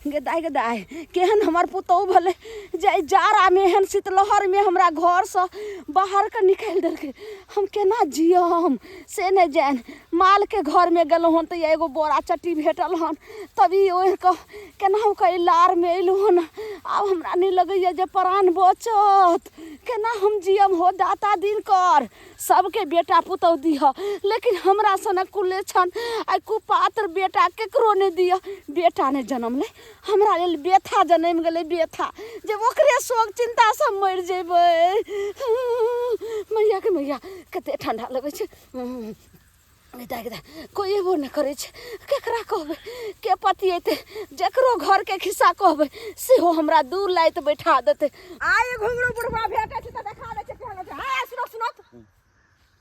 गदाय केहन हमर पुतौ भले जे जाड़ा में एहन शीतलहर में हमरा घर से बाहर के निकाल देलकै। हम केना जियम से नहीं जान। माल के घर में गेलहुँ हन तो एगो बोरा चट्टी भेटल हन, तभी ओह केना के लार में अयलहुँ हन। आब हमरा नहीं लगैया जे प्राण बचत। केना हम जियम हो दाता दिन कर, सबके बेटा पुतौ दिह, लेकिन हमरा सनक कुले छन आ कुपात्र बेटा केकरो नहीं दिया। बेटा ने जन्म ले, हमरा लेल बेथा जन्म गेलै, बेथा जे ओकरे शोक चिंता से मर जेबै। मैया के मैया कते ठंडा लगै छै। कोई एबो नहीं करे छे, केकरा कहबै के पति अयतै, जकरो घर के खिस्सा कहबै सेहो हमरा दूर लाइत बैठा देतै। आइ घुंगरू बुढ़वा भेटै छै त देखा दै छै केहन छै। हां सुनो सुनो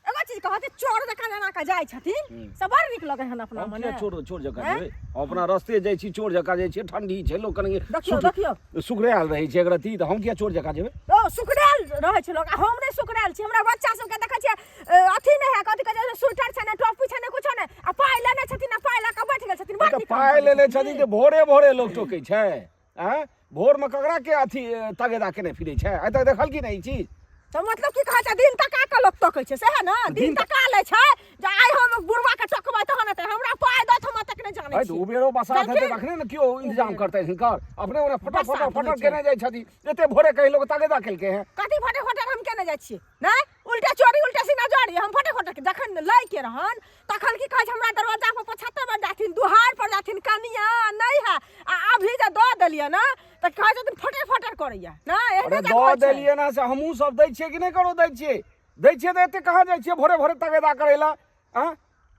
एगो चीज कहते चोर जका जना का जाय छथिन सब बड़ नीक लगे हन अपना मने। चोर जका जेबै अपना रास्ते जाय छी, चोर जका जाय छी, ठंडी छै लोग कने देखियो सुखरेल रहै छै अगर ती त हम किया चोर जका जेबै। ओ सुखरेल रहै छै लोग, हम नै सुखरेल छी। हमरा बच्चा सब के देखै छियै अथी नै है, कथि कहै छै स्वेटर छै ने, टोपी छै ने, कुछ नै, आ पाइ लेने छथिन, आ पाइ ला के बैठ गेल छथिन। बड़ नीक पाइ लेने छथिन जे भोरे भोरे लोग टोकै छै। हैं भोर में ककरा के अथी तगेदा केने फिरै छै। आइ तक देखल की नै ई चीज। तो मतलब की कहै छै दिन तका के लोग टोकै छै से है ना, दिन तका ले छै जे आइ हम बुढ़वा के टोकबै तहन एतै। हमरा पाइ दत हम तक नै जानै छी। तो उबेरो बसात हेतै तखने न कियो इंतजाम करतै हिनकर। अपने ओने फटर केने जाय छथि, एते भोरे कहि लोग तगेदा केलकै हैं। कथी फटे हम केने जाइ छी नै, उल्टा चोरी उल्टा सीना जोड़ी हम फटे के जखन लै के रहन तखन की कहै छै हमरा दरवाजा पर 75 बार जाथिन, दुहार पर जाथिन, कनिया नै है आ अभी जे द देलियै ना त कहै छथिन फटर करैया ना। अरे द देलियै ना से हमहू सब दै छियै कि नै करो दै छियै त एते कहाँ जाइ छियै भोरे भोरे तगेदा करै ला। हां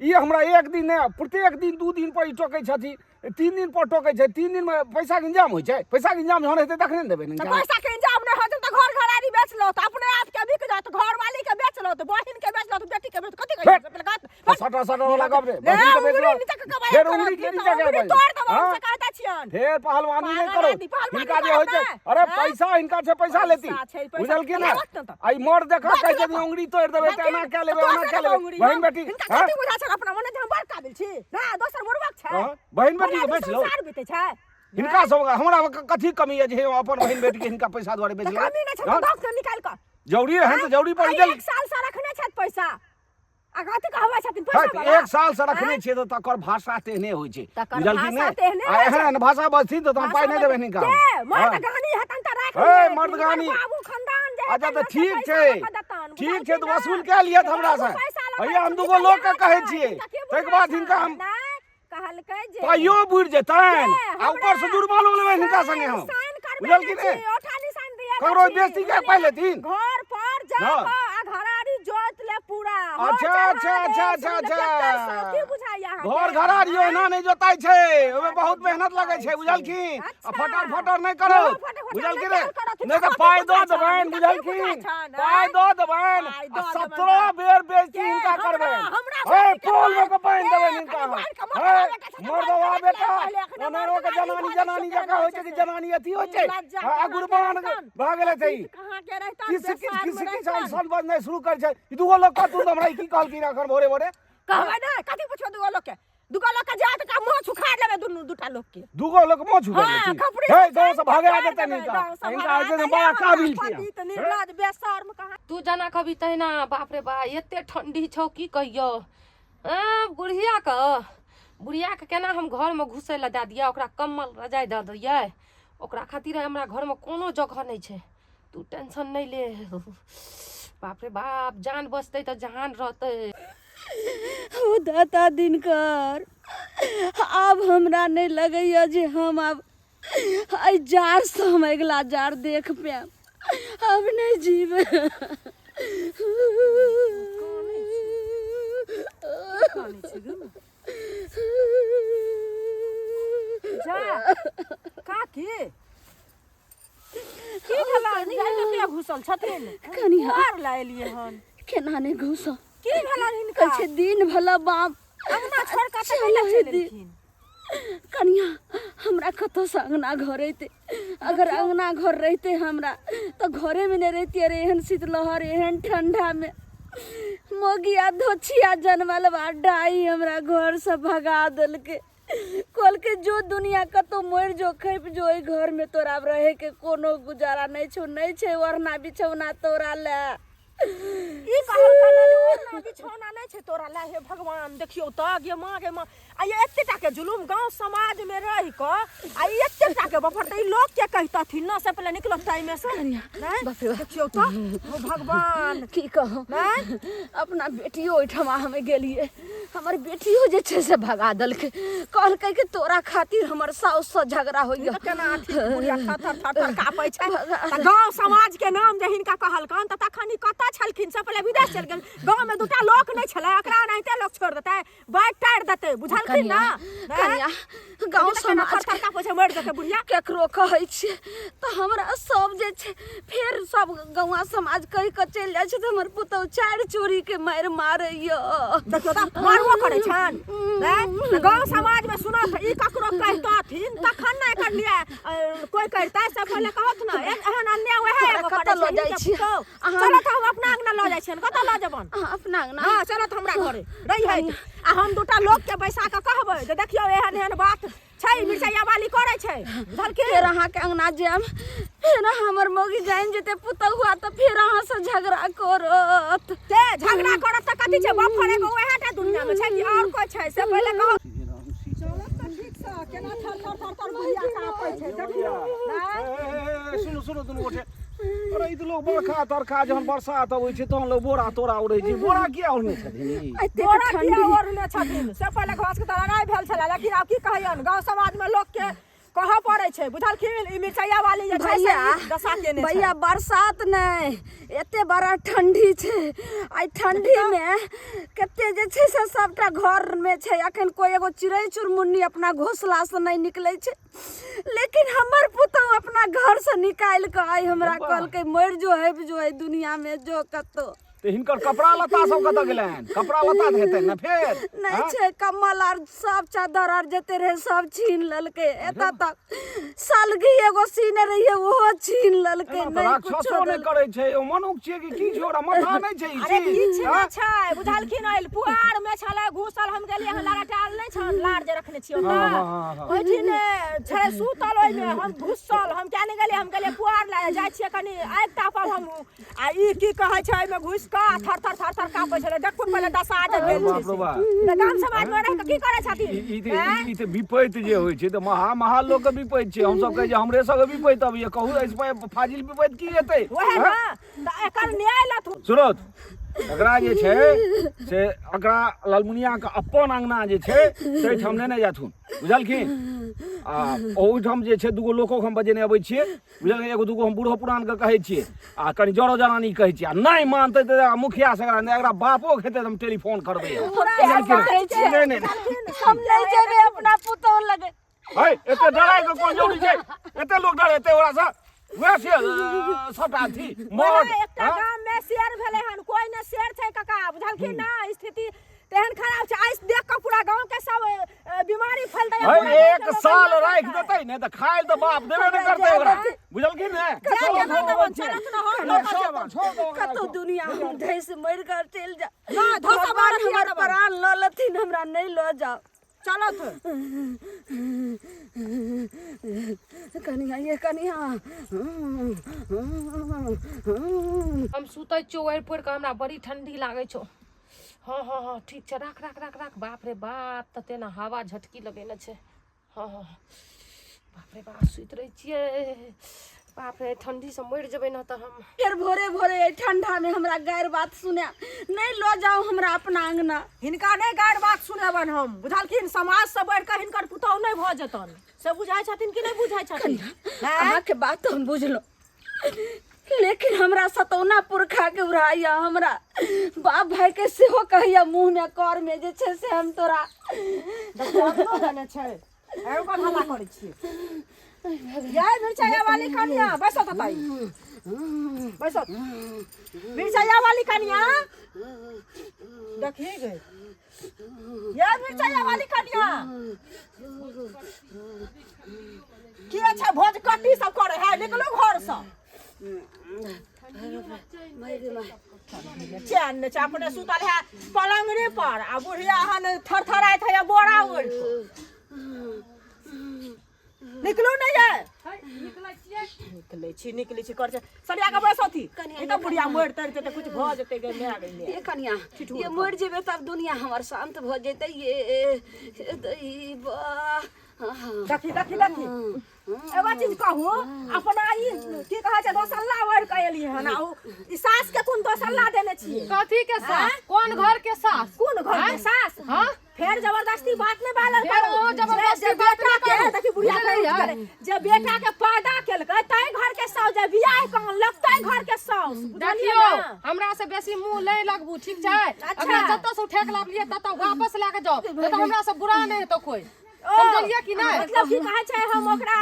ई हमरा एक दिन नै प्रत्येक दिन 2 दिन पर ई टोकै छथि, 3 दिन पर टोकै छै। 3 दिन में पैसा के इंतजाम होइ छै। पैसा के इंतजाम जहन हेतै तखने न देबै न। पैसा के इंतजाम नै होतै त घर घरारी बेच लो त अपने आप के बिक जात, घर वाली के बेच लो त बहिन के बेच लो त बेटी के बेच, कथि कहै छै सटा वाला गप रे। बहिन के बेच लो फिर उंगली के नीचे के भाई तोड़ देबो से कहता छियन। फिर पहलवानी नै करो इनका जे होइ छै। अरे पैसा इनका से पैसा लेती बुझल के ना। आई मोर देखा कहै छै उंगली तोड़ देबै त एना के लेबै ओना के लेबै। बहिन बेटी कथि बुझा छै अपना मने हम बड़ काबिल छी ना, दोसर मुर्बक छै। बहिन बेटी के बेच लो सार बीते छै हिनका सब हमरा कथि कमी है जे अपन बहिन बेटी के हिनका पैसा द्वारे बेच ले। कमी नै छै डॉक्टर निकाल क जरूरी है त जरूरी पड़ गेल। 1 साल से रखने छै पैसा आ कथि कहबै छथिन पैसा वाला 1 साल से रखने छियै त तकर भाषा तेहने होइ छै बुझल की नै। आ एहन भाषा बजथिन त हम पाइ नै देबै हिनका। मर्द गानी हतन त राख ए मर्द गानी बाबू खानदान जे अच्छा त ठीक छै त वसूल के लिए हमरा से भैया हम दुगो लोग के कहै छियै तक बाद हिनका हम कहलकै जे पाइयो बुढ़ जेतैन आ ऊपर से जुर्मानो लेबै हिनका संगे हम बुझल की नै। ओठा निशान दिए ककरो बेइज्जती के पाइ लेथिन घर पर जा आ घरारी जोत ले पूरा। अच्छा की बुझाइया घर घरारियो एना नै जोताइ छै, ओमे बहुत मेहनत लागै छै बुझल की। आ फटर नै करो बुझल की रे, नै त पाइ द देबैन बुझल की, पाइ द देबैन 17 बेर बेइज्जती हिनका करबैन। ए पोल में के पाइन देबैन हिनका हम। ए मर्दवा बेटा ओनरो के जनानी जका होइ छै कि जनानी अथी होइ छै आ गुरबान भ गेलै छै। कहां के रहता किसी सन बजनाइ शुरू कर छै। ई दुगो लोग का तू हमरा की कहल की रखन भोरे भोरे कहबै नै कथि पूछो दुगो लोग के जात का मुंह सुखाड़ लेबे दुटा लोग के। दुगो लोग मुंह सुखाड़ लेती हे गांव से भागा देते इनका ऐसे बड़ा काबिल छै त निर्लाज बेशर्म कहां तू जना कभी तहिना। बाप रे बा एते ठंडी छौ की कहियो। बुढ़िया के केना हम घर में घुसे ला दे दिया, ओकरा कम्बल रजाई दे दिया, ओकरा खातिर हमरा घर में कोनो जगह नहीं छै। तू टेंशन नहीं ले। बाप रे बाप जान बचते तो जहान रहते। ओ दाता दिनकर अब हमरा नहीं लगैया जे हम अब आई जार से हम अगला जार देख पाएब। अब नहीं जीवे। जा काकी की भला जाने घुसल छथिन कनिया मार लाएलिए हन केना ने घुस की भला हिनका कहे दिन भला बाप अंगना छोड़ के चले चलेलखिन। कनिया हमरा कतो से अंगना घर रहते, अगर अंगना घर रहते हमरा तो घरे में नहीं रहती। अरे एहन शीतलहर एहन ठंडा में मोगिया धोछिया जनमल बा डाई हमरा घर से भगा देलके। कल के जो दुनिया कतो मर जो खैप जो ओइ घर में तोरा रहे के कोनो गुजारा नहीं छो, नहीं छे वरना बिछौना तोरा ले। ई कहल कने जे ओरना बिछौना नहीं छे तोरा ला। हे भगवान देखियो त गे माँ आ ये एतेटा के जुलुम गांव समाज में रह क आ एतेटा के बफरते लोग के कहतथिन न से पहले निकलो टाइम में से नहीं देखियो त ओ भगवान की कहो नहीं अपना बेटियो ओइठमा हमें गेलिए, हमर बेटियो जे छे से भगा दलके, कहल के तोरा खातिर हमर साउस से झगड़ा होइए। केना अथी बुढ़िया थर थर कापै छै त गांव समाज के नाम जे हिनका कहल कन त तखनी कता छलखिन से पहले विदेश चल गेल। गांव में दूटा लोक नहीं छले, एकरा नाहिते लोक छोड़ देतै, बाइक टाइर देतै, बुझलखिन ना कनिया गांव समाज थर कापै छै मर जेतै बुढ़िया। केकरो कहै छिए त हमरा सब जे छे फेर सब गौवा समाज कहि क चलि जाइ छै त हमर पुतौ चार चोरी के मार मारैया। देखियो त मारबो करै छन नै गांव समाज में सुनो त ई ककरो कहतथिन तखन नै एकर लिए कोई करतै से पहले कहत न एहन अन्याय वहे एगो कतऽ करै लऽ जाइ छै। छियै? चलो त हम अपना अंगना लऽ जाइ छियन, कतऽ लऽ जेबन? अपना अंगना हां चलो त हमरा घरे रही है आ हम दूटा लोग के बैसा के कहबै जे देखियो एहन एहन बात छै, मिर्चाइया वाली करै छै बुझलखिन। फिर अहाँ के अंगना जाम, फिर हमर मौगी जाइन जेते पुतौ हुआ त फिर अहाँ से झगड़ा करत। ते झगड़ा करत त कथि छै? बफर एगो वहेटा दुनिया में छै कि और कोई छै से पहले कहो। चलो त ठीक छ केना थर थर थर थर बुढ़िया कापै छै देखियो नै सुनो सुनो दुनू गोटे, अरे ई तो लोग बरखा तरखा जहन बरसात अबै छै तहन लोग बोरा तोरा उड़ै छै, बोरा किया उड़ने छथिन? एतेक बोरा ठंडी किया ओरने छथिन से पहले घास के तरह नहीं भेल छले, लेकिन आब की कहियन गांव समाज में लोग के कह पड़े छै बुझलखिन। ई मिर्चाइया वाली जे छै से दशा केने छै। भैया बरसात नहीं एते बड़ा ठंडी छै, आई ठंडी में कते जे छै से सबटा घर में छै, अखन कोई एगो चिड़ै चुरमुन्नी अपना घोंसला से नहीं निकले छै, लेकिन हमर पुतौ अपना घर से निकाल के आई हमरा कहल के मर जो है दुनिया में जो कतो। ते हिनकर कपड़ा लत्ता सब कतऽ गेलैन? कपड़ा लत्ता हेतै न फेर नहीं छे कम्बल आर सब चादर आर जते रहे सब छीन ललके, एता तक सलगी एगो सीने रहिए ओहो छीन ललके। नहीं कुछ नहीं करे छै, ओ मनुख छियै कि की छोरा माथा नहीं छै ई अरे चीज। किछ नै छै बुझलखिन। आइल पुआर में छले घुसल, हम गेलिए हन लारा टाल नै छन लार जे रखने छियो त ओइठिन छै सुतल, ओइ में हम घुसल, हम क्या नहीं गेलिए, हम गेलिए पुआर ला जाय छियै कनी आगि तापब हम आ ई की कहै छै ओइ में घुस का थर थर थर थर कापै छले। देखू पहिले दशा जे भेल छै से गाम समाज में रह के की करे छथिन। ई ते विपैत जे होइ छै त महा लोग के विपैत छै, हम सब कहे जे हमरे सब के विपैत अबैया, कहू ऐसे फाजिल विपैत की हेतै? ओहे ना त एकर न्याय लथु सुरत एकरा जे छै से एकरा लालमुनिया के अपन अंगना जे छै से ठाम नेने जाथुन बुझलखिन। आ ओहिठाम जे छै दूगो लोको हम बजेने अबै छियै बुझलखिन, एगो दूगो हम बूढ़ो पुरान के कहै छियै आ कनि जरो जनानी कहै छियै, आ नहि मानतै त मुखिया से एकरा बापो खेतै त हम टेलीफोन करबै। नहीं नहीं हम नहीं जेबे अपना पुतौ लगे। है एते डराय के कोन जरूरी छै? एते लोग डरेतै ओकरा से वैसे सबटा थी मौत। एकटा गाम में शेर भेले हन, कोई न शेर छै काका बुझलखिन ना। स्थिति तेहन खराब छै, आइस देख के पूरा गांव के सब बीमारी फैल दे। एक साल राख देतै ने त खाइल त बाप देबे न करतै ओकरा बुझलखिन ने। कतो दुनिया हम धैस मर कर चल जा ना धोसा मार हमर प्राण ल लथिन, हमरा नहीं ल जाओ। चलो तो कनिया ये कनिया हम सुतै छियौ ओहि पर के हमरा बड़ी ठंडी लागे छौ। हाँ हाँ हाँ ठीक छै, राख राख राख राख। बाप रे बाप तते ना हवा झटकी लगेने छै। हाँ हाँ बाप रे बाप सुत रही छियै, बाप रे ठंडी से मर जेबै ना त हम। फिर भोरे भोरे ठंडा में हमरा गैर बात सुने नहीं लो जाओ हमरा अपना अंगना। हिनका नहीं गाड़ बात सुनेबन हम बुझलखिन। समाज से बढ़ के हिनकर पुतौ नहीं भ जतन से बुझाय छथिन कि नहीं बुझाय छथिन? अहाँ के बात तो हम बुझलो, लेकिन हमरा सतौना पुरखा के उड़ाइया, हमरा बाप भाई के सेहो कहिया मुंह में कर में जे छै से हम तोरा देखो जाने छै एगो का हल्ला करै छियै। यार मिर्चाइया वाली कनिया बैसो त ताई बैसो। मिर्चाइया वाली कनिया देखिए गए यार मिर्चाइया वाली कनिया की अच्छा भोज कट्टी सब करे है, निकलो घर से। चैन ने अपने सुतल है पलंगरी पर आ बुढ़िया हन थरथराइत है बोरा ओढ़ निकलू नहीं है निकलै छियै निकले छी कर सरिया के बस होती ई तो बुढ़िया मोड़ तरते त कुछ भ जते गे मैं आ गई ये कनिया ये मर जेबे तब दुनिया हमर शांत भ जेतै ये दैवा देखी एगो चीज कहू अपना ई की कहे छै दोसल्ला ओढ़ के एलिए हन आ ई सास के कोन दोसल्ला देने छिए कथी के सास कोन घर के सास कोन घर के सास हां फिर जबरदस्ती बात नहीं बालल फिर ओ जबरदस्ती बात बेटा नहीं के करू। देखी बुढ़िया बुझलियै? जे बेटा के पैदा केलकै तै घर के सास जे बियाह कहां लगतै घर के सास देखियो हमरा से बेसी मुंह नहीं लगबू ठीक छै अगर जत्तो से उठा के लाबलिए तत्तो वापस ला के जाओ नहीं तो हमरा से बुरा नहीं हेतौ कोई समझलिए कि नहीं मतलब की कहे छै हम ओकरा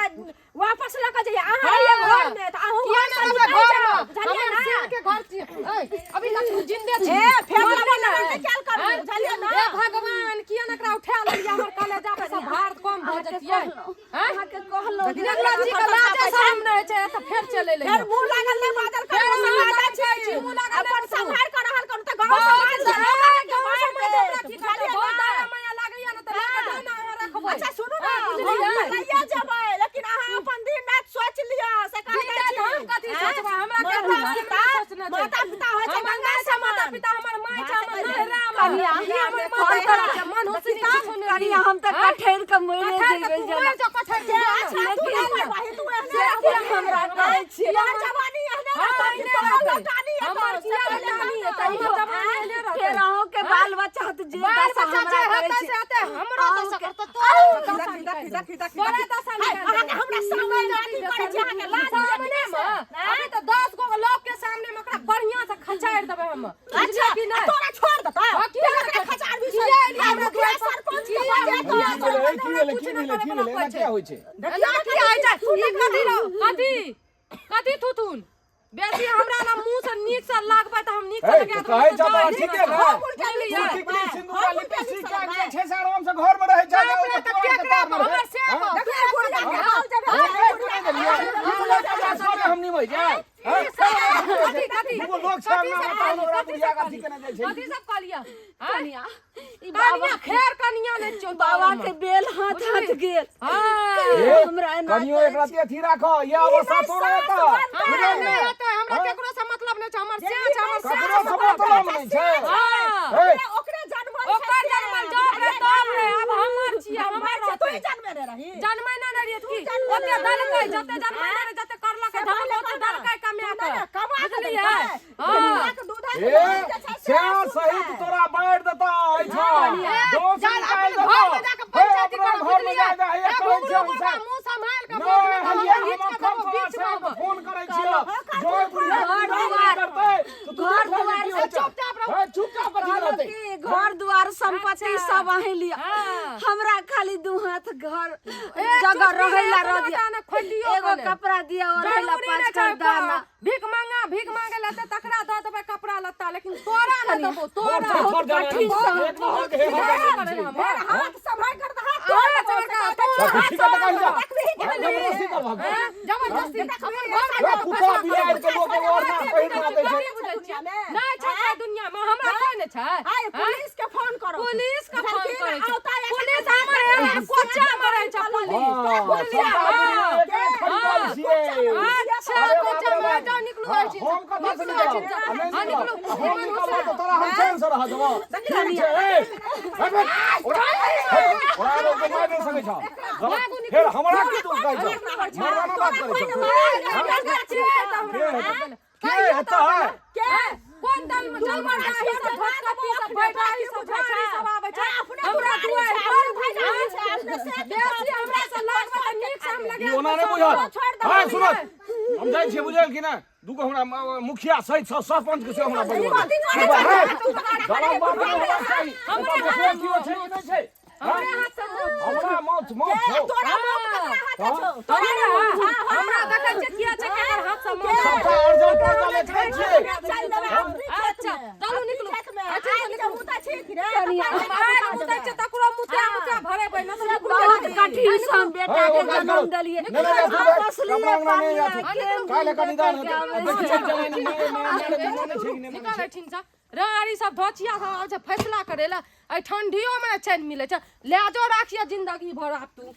वापस ल के जइए अहाँ ये घर में त अहू किया घर ना से हमरा निकल घर जाओ बुझलिए में हमर ना सिर के घर छियै ए अभी तक तू जिंदे छी ए फेर मर लगा गेलै। के क्या करू हैं? बुझलिए ना ए भगवान किया ना एकरा उठा लेलिए हमर कलेजा पे सब भार कम भ जतियै हैं अहाँ के कहलो देखला जी के लाजे शरम नहीं छै त फेर चले ले फिर मुंह लागल नहीं बादल कर फेर मुंह समाज लागल छै छै, मुंह लागल अपन नहि संभाल कर रहल करू त गांव बहुत समाज गाँव समाज हमरा की करतै बुझलिए बहुत ना? दया माया लागैया न त लागे जाना अहाँ रखबै अच्छा सुनू ना बुझलियै? हम लइया जेबै लेकिन अहाँ अपन दिन रात सोच लिअ से दिन कहै रात छी हम कथी सोचबै? हमरा के माता हमरा पिता सोचना छै। माता पिता होइ छै हमर गंगा माय छै, समान माता पिता हमर माय छै, हमर नहरा कनिया, हमर हमर कनिया, माय छै, मन हुसनी किछो नहीं कनिया हम त कठैर के मरे जेबै जना जो कठैर के अच्छा तू लेकिन वही तू से एहने हमरा कहै छी यार जवानी एहने हाँ, रहतै एहने तो रहतै। लौटानी है हमर किया लौटानी है, त हमर जवानी एहने रहतै। फेर अहूँ के बाल बच्चा होत जे बाल दशा बच्चा हमरा छै, करै हेतै छी से हेतै, हमरो अहूँ दशा के- करतै, तोरो दशा देखी, निकालि देखी, देबै। देखी, तोरे देखी। दशा हाय, निकालि अहाँके देबै। हमरा सामने अथी करै छी, अहाँके लाज सामने में अभी तो 10 गो लोग के सामने में ओकरा बढ़िया से खचाड़ देबै हम अच्छा कि नहीं तोरा छोड़ देता हाँ, किया तोरा नहीं? के खचार भी किया नहीं? हमरा दुआर सरपंच के किया बाजे नहीं? तो किया नहीं? की भेलै की भेलै की भेलै एना क्या होइ छै देखियो की आइ छै ई कथी रहो कथी थुथुन बेसी हमरा ना मुंह से नीक से लागबै त हम नीक से लगा देबै कहै छ बात ठीके है बुझलियै? टिकली सिंदूर लिपस्टिक का जे छै से आराम से घर में रहै छै बाप रे, त के करे हमर से देखिए गुड़िया के हाल जब हम नहीं होइ जाय कथी कथी वो लोग सामने में कहलो रे बुढ़िया कथी केना जाइ छै कथी सब कहलिया कनिया ई कनिया बाबा खैर कनिया ने चो बाबा के बेल हाथ हाथ गेल हां हमरा एना कनियो एक राती अथी राखो ये अवस्था तोरा एता हमरा नहीं रहते हमरा केकरो से मतलब नहीं छै हमर से छै हमर से ककरो से मतलब नहीं छै हां ए ओकरे जन्म ओकर जन्मल जब रे तब रे अब हमर छियै हमर तू रहतै जन्म रे रही जन्मै ना रहिए की ओते दलकै जते जन्मै ना रे जते करलकै धमल ओते दलकै कमे के बुझलियै हां ए श्याम सहित तोरा बाढ़ देता आई छ दोस्त निकाल देता घर में जाके पंचायती अपना कर घर में जा जा ये कहै छै हमसे मुंह संभाल के नहीं बोल हलिया बीच हम में कम तो बीच में फोन करै छियै जो बुढ़िया घर दुआर करतै तो घर दुआर से चुपचाप रहो। चुपचाप कथी कहलक रहतै कि घर दुआर संपत्ति सब अहीं लिया हाँ। हमरा खाली दू हाथ घर जगह रहेला रह दिया खोलियो एगो कपड़ा दिया ओढ़ेला पाँच कर दाना भीख मांगे लेते तकरा दऽ देबै कपड़ा लत्ता लेकिन तोरा न देबो तोरा बहुत कठिन हाथ संभाल कर हाथ जबरदस्ती करबा जबरदस्ती अपन घर में पुता बियाह के लोग और ना पहिर ना दै छै नहीं छै दुनिया में हमरा कोई नहीं छै आय पुलिस के फोन करो पुलिस के फोन करे छै पुलिस पुलिस हमर कोचा मरै छै पुलिस अच्छा कोचा मरै जाओ निकलू आइ छी हम कतऽ से निकलब हां निकलू हम निकलब तो तोरा हम चैन से रह देबो ठीक छै ओरा लोग के मार दे सकै छ फेर हमरा की तू कहै छ मरवाना बात करै छ के हेता है के कोन दल में जलमरदाही सब धोतकपी सब बैठाही सब झाड़ी सब आबै छै हमरा दुआर पर बेसी हमरा से लागबे त नीक से हम लगे ई ओना नहीं बुझल हां सुनो हम जाइ छी बुझल कि ना दुगो हमरा मुखिया सहित सरपंच के से हमरा बोलबो गलत बात नहीं होना चाहिए हमरा हाथ की छै कि नहीं छै हमरे हाथ से हमरा मौत छौ तोरा हमरा देखै छै किया छै केकर हाथ से मोह सबटा अर्जन पर्जा लिखै छै अच्छा चलू निकलू अच्छा निकलू मुता छी कि रे हम आइ मुतै छै तकरो मुता भरेबै न त बहुत कठिन से हम बेटा के जन्म देलिए आपस लिए पानी काले का निदान होते देखि चल नहीं नहीं छै कि नहीं निकालै ठिन छ रारी सब धोचिया सब आबै छै फैसला करै ला ai ठंडियो में चैन मिले छै ले जो राखिए जिंदगी भर आप तू